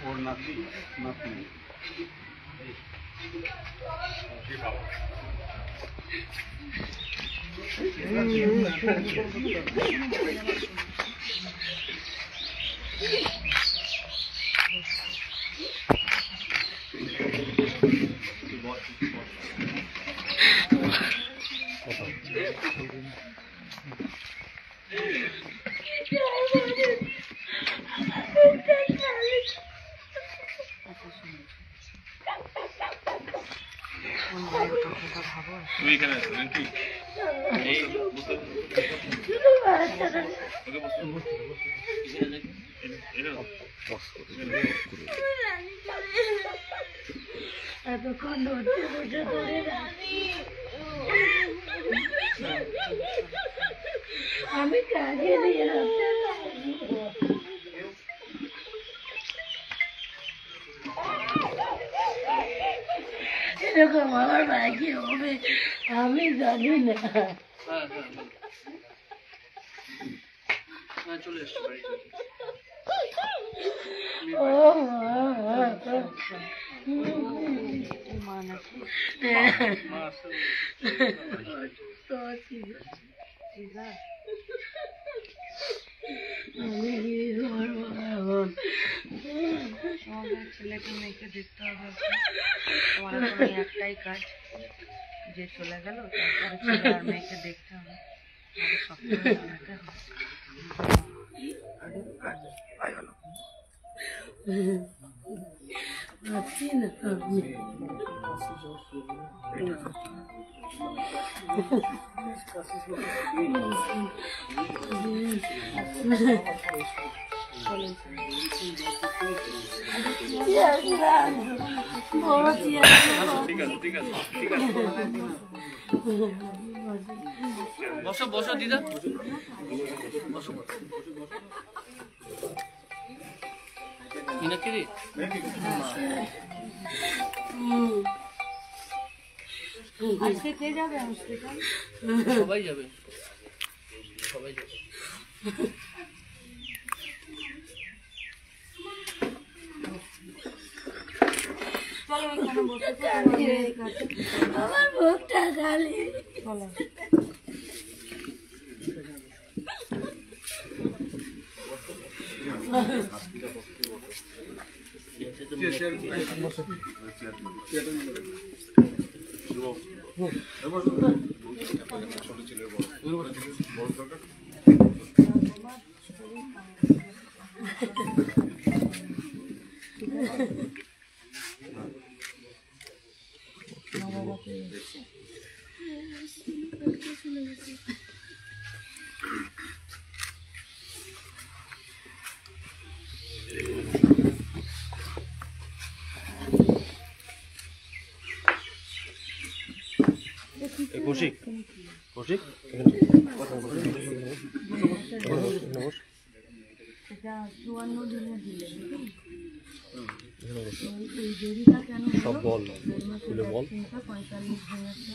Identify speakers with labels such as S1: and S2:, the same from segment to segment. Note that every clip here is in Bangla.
S1: ওর নাতি নাতি তুমি এখানে আছো নাকি এই
S2: এতক্ষণ ধরতে বসে ধরে আমি কাজে দিয়ে এরকম আমার ভাগ্যে হবে আমি জানি না।
S3: চলে এসছি বাড়িতে।
S2: ও আমি কি করবো এখন?
S4: আমাদের ছেলেকে মেয়েকে দেখতে হবে। তোমার এখন একটাই কাজ, যে চলে গেল তারপরে ছেলে আর মেয়েকে দেখতে হবে। সবসময় যেতে হবে।
S2: পাচ্ছি না আমি।
S3: বসো বসো দিদা, বসো। মিনাক্ষী দি,
S4: আজকে কে যাবে হসপিটাল?
S3: সবাই যাবে, সবাই যাবে।
S4: চলো এখানে বসে
S2: আমার মুখটা খালি।
S4: চলো।
S1: কৌশিক কৌশিক
S4: এটা 54 দিনে দিলে এই দেরিটা কেন?
S1: সব বল খুলে বল।
S4: 45 হয়েছে।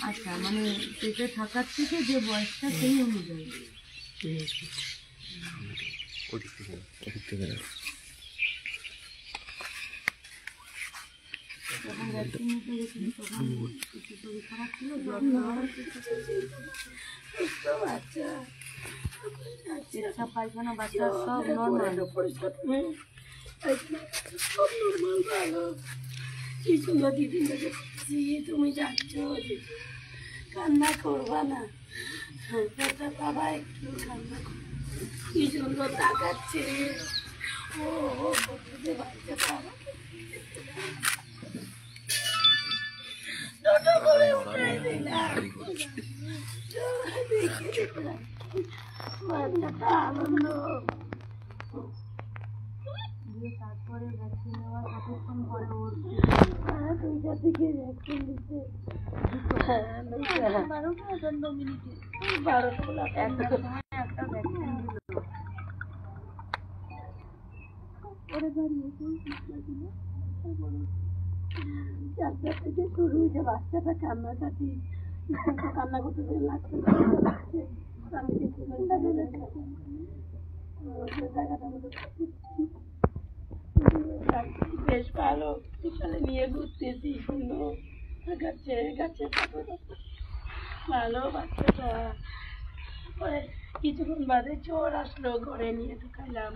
S4: আচ্ছা, মানে পেটে থাকার থেকে যে বয়সটা সেই অনুযায়ী।
S1: ওদিক থেকে
S4: যখন ভ্যাকসিন নিতে গেছিল তখন একটু শরীর খারাপ ছিল, জ্বর খাওয়া, পেচ্ছাপ পায়খানা বাচ্চা সব নর্মাল।
S2: কি সুন্দর দিদি তুমি যাচ্ছ, কান্না করবা না? বাবা একটু কান্না কর, কি সুন্দর তাকাচ্ছে। ও বাচ্চা বাবা টোটো করে উঠাই দিলাম, বাচ্চাটা আনন্দ।
S4: তারপরে ভ্যাকসিন নেওয়ার কতক্ষণ পরে ওর
S2: 2টা থেকে ভ্যাকসিন দিচ্ছে। 12 মিনিটে 12টা
S4: একটা সময় একটা ভ্যাকসিন দিল।
S2: ওরে বাড়িয়েছে 4টা থেকে শুরু হয়েছে, বাচ্চাটা কান্নাকাটি কান্না করতে লাগছে, আমি কিন্তু জায়গাটা বেশ ভালো, বিকালে নিয়ে ঘুরতেছি, সুন্দর গাছে গাছে ভালো বাচ্চাটা। পরে কিছুক্ষণ বাদে চোর আসলো, ঘরে নিয়ে ঢুকাইলাম,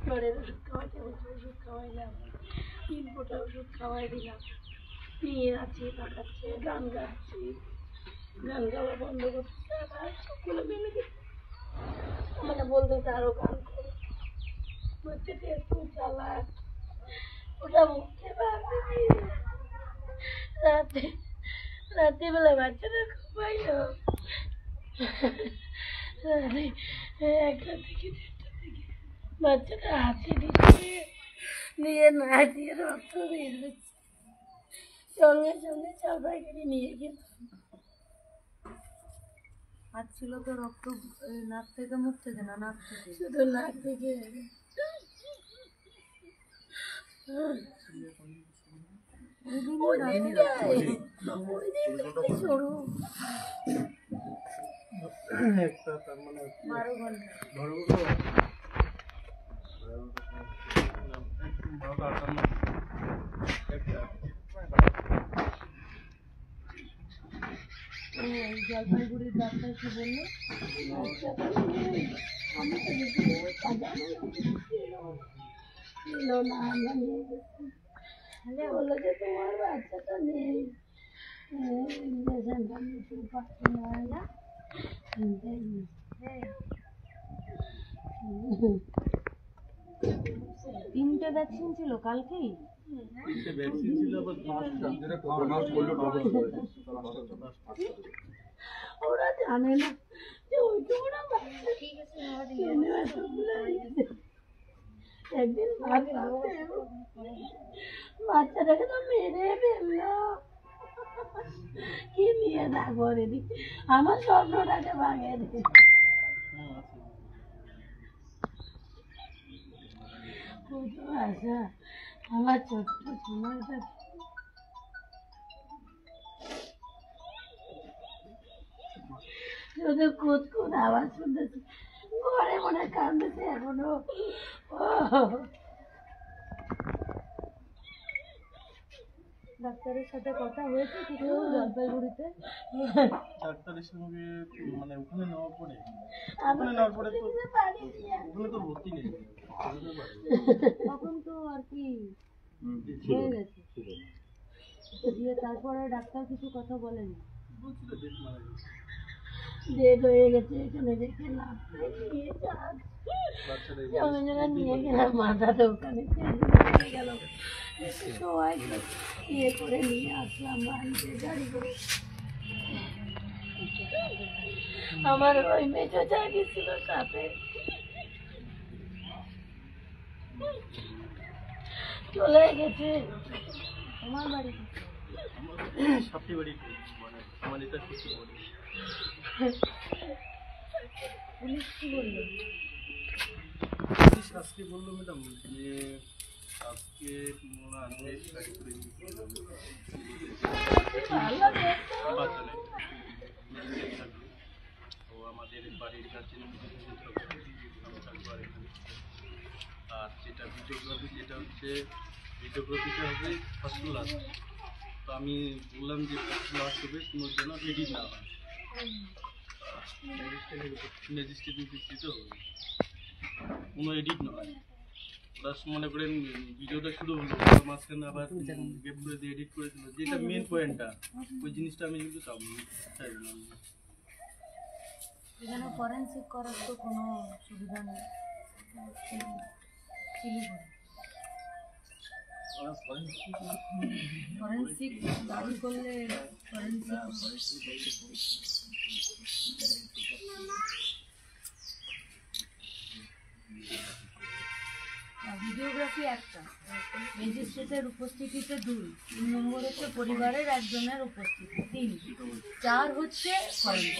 S2: জ্বরের ওষুধ খাওয়াইতে বলছে, ওষুধ খাওয়াইলাম, 3 ফোঁটা ওষুধ খাওয়াই দিলাম, নিয়ে আছি, তাকাচ্ছে, গান গাচ্ছি, গান গাওয়া বন্ধ করছে, আবার সবগুলো মেলে দিচ্ছে, আমাকে বলতেছে আরো গান করো, বাচ্চাটা একটু চালাক, ওটা মুখে বাঁধি রাতে, রাত্রিবেলা বাচ্চাটা ঘুমাইলো, 1টা থেকে 1:30 থেকে বাচ্চাটা হাতে দিচ্ছে, দিয়ে না দিয়ে রক্ত বের হচ্ছে, সঙ্গে সঙ্গে চাপাইকারি নিয়ে গেল।
S4: হাত ছিল তো রক্ত নাক থেকে মুখ থেকে না নাক থেকে?
S2: শুধু নাক থেকে। সরু
S4: 12 ঘন্টা। জলপাইগুড়ির ডাক্তার কি বললো?
S2: আমি তো দেখি ছিল না, আমরা নিয়ে গেছি, বললো যে তোমার বাচ্চাটা নেই, ইঞ্জেকশনটা নিতে পারছি না,
S4: তিনটে ভ্যাকসিন ছিল কালকেই?
S2: ওরা জানে না যে ওইটুকু না বাচ্চা, একদিন বাচ্চাটাকে তো মেরে ফেললো, কি নিয়ে থাকবো দিদি, আমার স্বপ্নটাকে ভাঙে দিদি। আচ্ছা, আমার ছোট্ট সময়টা শুধু কুদকুদ আওয়াজ শুনতেছি, ঘরে মনে কান্দেছে এখনো।
S4: ডাক্তারের সাথে কথা হয়েছে কিছু জলপাইগুড়িতে?
S1: ডাক্তারের সঙ্গে মানে ওখানে নেওয়ার পরে ওখানে তো ভর্তি নেই,
S4: তখন তো আর কি হয়ে গেছে, দিয়ে তারপরে ডাক্তার কিছু কথা বলেনি?
S2: ডেট হয়ে গেছে, এখানে রেখে লাভ নিয়ে গেলাম, মাথাটা ওখানে নিয়ে গেল, সবাই ইয়ে করে নিয়ে আসলাম বাড়িতে গাড়ি করে। আমার ওই মেজো জায়গা ছিল সাথে, চলে গেছে।
S4: তোমার বাড়ি
S1: সাপটি বাড়ি, মানে আমার এটা কিছু বলে।
S4: পুলিশ কি বললো?
S1: পুলিশ আজকে বললো ম্যাডাম যে আজকে গাড়ি করে তো আমাদের বাড়ির কাছে আর যেটা ভিডিওগ্রাফি, যেটা হচ্ছে ভিডিওগ্রাফিটা হবে ফার্স্ট লাস্ট, তো আমি বললাম যে ফার্স্ট লাস্ট হবে, কোনো যেন এডিট না হয়, ম্যাজিস্ট্রেট দিচ্ছি তো কোনো এডিট না হয়। ওরা মনে করেন ভিডিওটা শুরু হলো, মাঝখানে আবার গেপ করে দিয়ে এডিট করে দিল, যেটা মেন পয়েন্টটা, ওই জিনিসটা আমি কিন্তু চাইব না।
S4: এখানে ফরেন্সিক করার তো কোনো সুবিধা নেই, ফরেন্সিক দাবি করলে ভিডিওগ্রাফি একটা, ম্যাজিস্ট্রেটের উপস্থিতিতে 2, 3 নম্বর হচ্ছে পরিবারের একজনের উপস্থিতি 3, 4 হচ্ছে ফরেন্সিক।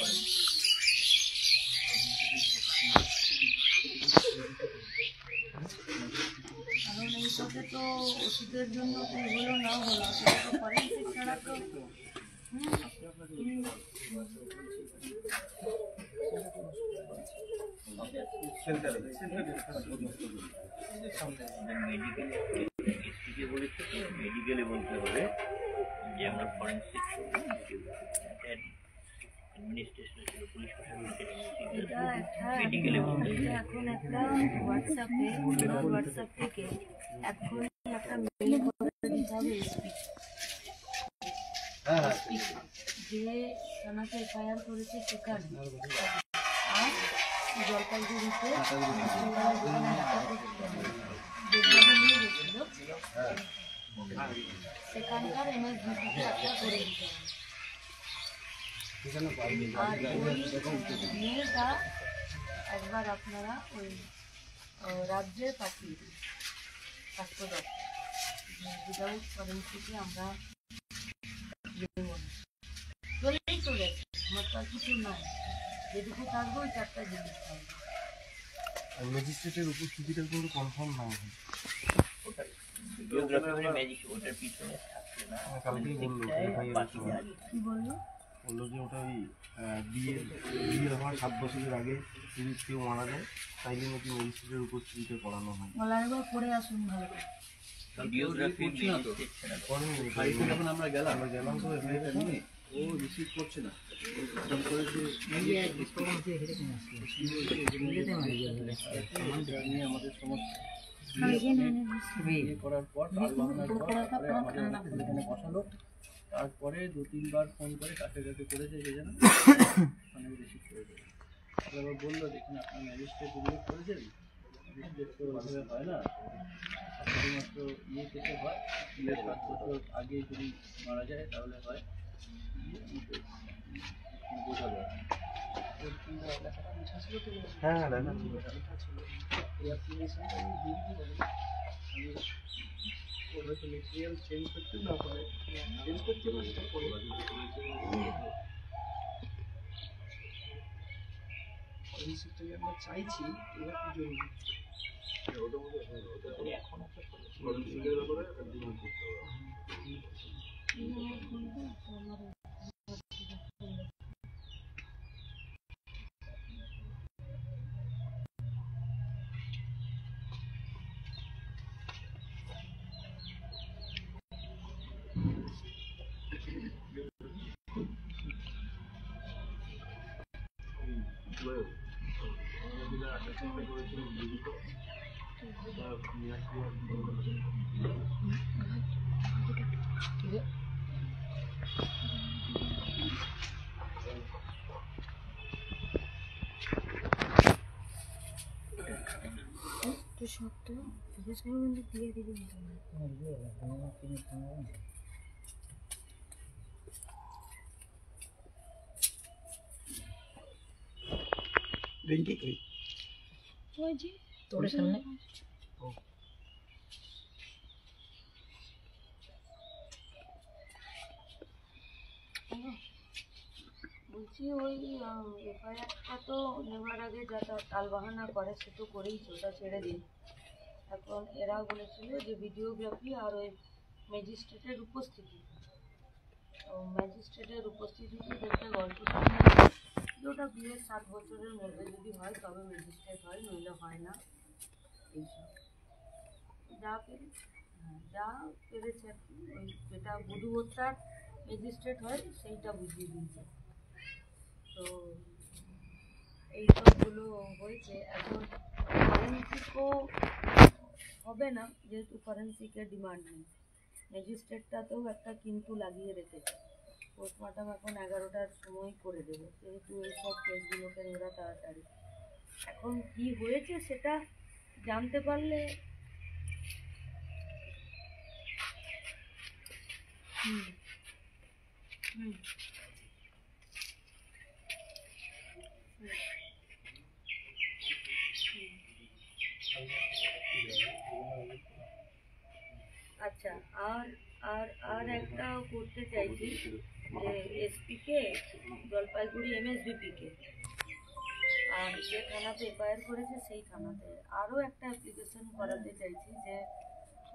S4: কারণ এইটাতে তো ওষুধের জন্য কি হলো না হলো, ফরেন্সিক ছাড়া তো
S5: মেডিকেলে বলতে হবে যে আমরা ফরেন্সিক অ্যাডমিনিস্ট্রেশন পুলিশ
S4: এটা এখন একটা হোয়াটসঅ্যাপ থেকে এখন একটা মেল করে দিতে হবে এসপি যে থানাতে এফআইআর করেছে সেখানে আর জলপাইগুড়িতে নিয়ে গেছিল সেখানকার এমএসবিপিকে একটা করে দিতে হবে। আর ওই মেলটা একবার আপনারা ওই রাজ্যে পাঠিয়ে দিন স্বাস্থ্য দপ্তর উইদাউট ফরেন্সিকে আমরা চলেই তো গেছে, আমার তো আর কিছু নাই, যেটুকু থাকবে ওই 4টা জিনিস থাকবে।
S6: ম্যাজিস্ট্রেটের উপস্থিতিটা কিন্তু কনফার্ম না হয়।
S5: ওটার পিছনে থাকছে না,
S6: কালকেই বললো
S4: কি বললো?
S6: বললো যে ওটা ওই বিয়ে হওয়ার 7 বছরের আগে যদি কেউ মারা যায় তাইলে নাকি ম্যাজিস্ট্রেটের উপস্থিতিতে করানো হয়।
S4: একবার পড়ে আসুন ভালো করে।
S5: ভিডিওগ্রাফি
S1: যখন আমরা গেলাম তো এফআইআরটা নিয়ে ও রিসিভ করছে না, ফোন করেছে নিয়ে আমাদের সমস্ত করার পর এখানে বসালো। তারপরে 2-3 বার ফোন করে কাকে কাকে করেছে যে যেন মানে রিসিভ করে দেবে। আবার বললো দেখুন আপনার ম্যাজিস্ট্রেট উল্লেখ করেছেন, ম্যাজিস্ট্রেট তো ওইভাবে হয় না, শুধুমাত্র ইয়ে কেসে হয়, 7 বছর আগে যদি মারা যায় তাহলে হয়, বোঝা যায়।
S6: হ্যাঁ
S1: মেটেরিয়াল চেঞ্জ করতে না পারে, চেঞ্জ করতে পারে সেটা পরে আমরা চাইছি এবার কি জরুরি এখন
S4: তো সত্য দিয়ে দিবি তোর সামনে বলছি ওই এফআইআরটা তো নেওয়ার আগে যারা টালবাহানা করে সে তো করেইছে, ওটা ছেড়ে দিন। এখন এরা বলেছিল যে ভিডিওগ্রাফি আর ওই ম্যাজিস্ট্রেটের উপস্থিতি, ম্যাজিস্ট্রেটের উপস্থিতিতে দেখতে গল্প শুনে যে ওটা বিয়ের 7 বছরের মধ্যে যদি হয় তবে ম্যাজিস্ট্রেট হয়, নইলে হয় না। এইসব যা পেরেছে আর কি, ওই যেটা বধূ হত্যার ম্যাজিস্ট্রেট হয় সেইটা বুঝিয়ে দিয়েছে। তো এই সবগুলো হয়েছে। এখন ফরেন্সিকও হবে না, যেহেতু ফরেন্সিকের ডিমান্ড নেই। ম্যাজিস্ট্রেটটাতেও একটা কিন্তু লাগিয়ে রেখেছে, পোস্টমর্টম এখন 11টার সময় করে দেবে, যেহেতু এইসব কেসগুলোকে ওরা তাড়াতাড়ি। এখন কি হয়েছে সেটা জানতে পারলে আচ্ছা। আর আর আর একটা করতে চাইছি যে এসপিকে, জলপাইগুড়ি এমএসবিপিকে, আর যে থানাতে এফআইআর করেছে সেই থানাতে আরও একটা অ্যাপ্লিকেশন করাতে চাইছি যে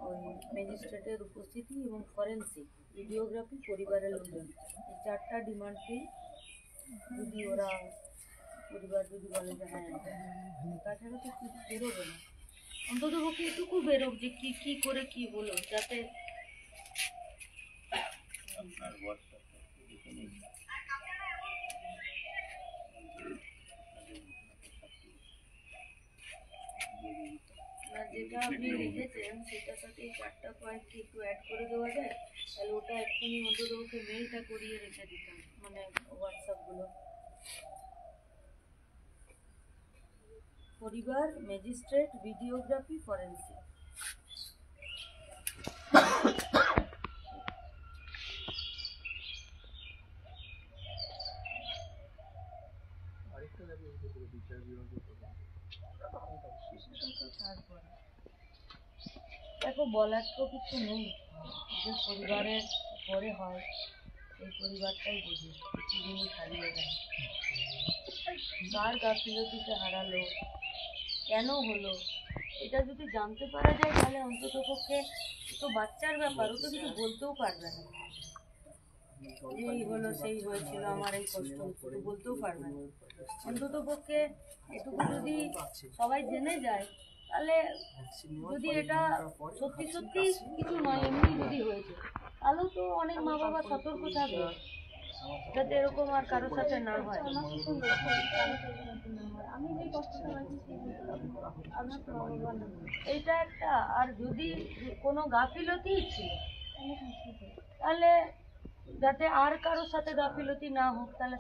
S4: ওই ম্যাজিস্ট্রেটের উপস্থিতি এবং ফরেন্সিক ভিডিওগ্রাফি, পরিবারের লোকজন, এই 4টা ডিমান্ডকেই যদি ওরা পরিবার যদি বলে যে হ্যাঁ, তাছাড়া তো কিছু বেরোবে না। অন্তত পক্ষে এটুকু বেরোক যে কি কি করে কি হলো, যাতে
S5: আপনার হোয়াটসঅ্যাপটা দেখে নিন।
S4: যেটা আপনি লিখেছেন সেটার সাথে এই 4টা পয়েন্টকে একটু অ্যাড করে দেওয়া যায়, তাহলে ওটা এক্ষুনি অন্তত ওকে মেলটা করিয়ে রেখে দিতাম, মানে হোয়াটসঅ্যাপগুলো। পরিবার, ম্যাজিস্ট্রেট, ভিডিওগ্রাফি, ফরেন্সিক। দেখো, বলার তো কিছু নেই, যে পরিবারের পরে হয় এই পরিবারটাই বোঝে কি জিনিস হারিয়ে গেল, কার গাফিলতিতে হারালো, কেন হলো, এটা যদি জানতে পারা যায় তাহলে অন্তত পক্ষে তো বাচ্চার ব্যাপার, ও তো কিছু বলতেও পারবে না, এই হলো সেই হয়েছিল আমার এই কষ্ট হচ্ছে, তো বলতেও পারবে না। অন্তত পক্ষে এটুকু যদি সবাই জেনে যায়, তাহলে যদি এটা সত্যি সত্যি কিছু নয়, এমনি যদি হয়েছে, তাহলেও তো অনেক মা বাবা সতর্ক থাকবে যাতে এরকম আর কারোর সাথে না হয়।
S2: আমি যে কষ্টটা হয়েছে আপনার তো বাবা না,
S4: এইটা একটা, আর যদি কোনো গাফিলতি ছিল তাহলে যাতে আর কারোর সাথে গাফিলতি না হোক, তাহলে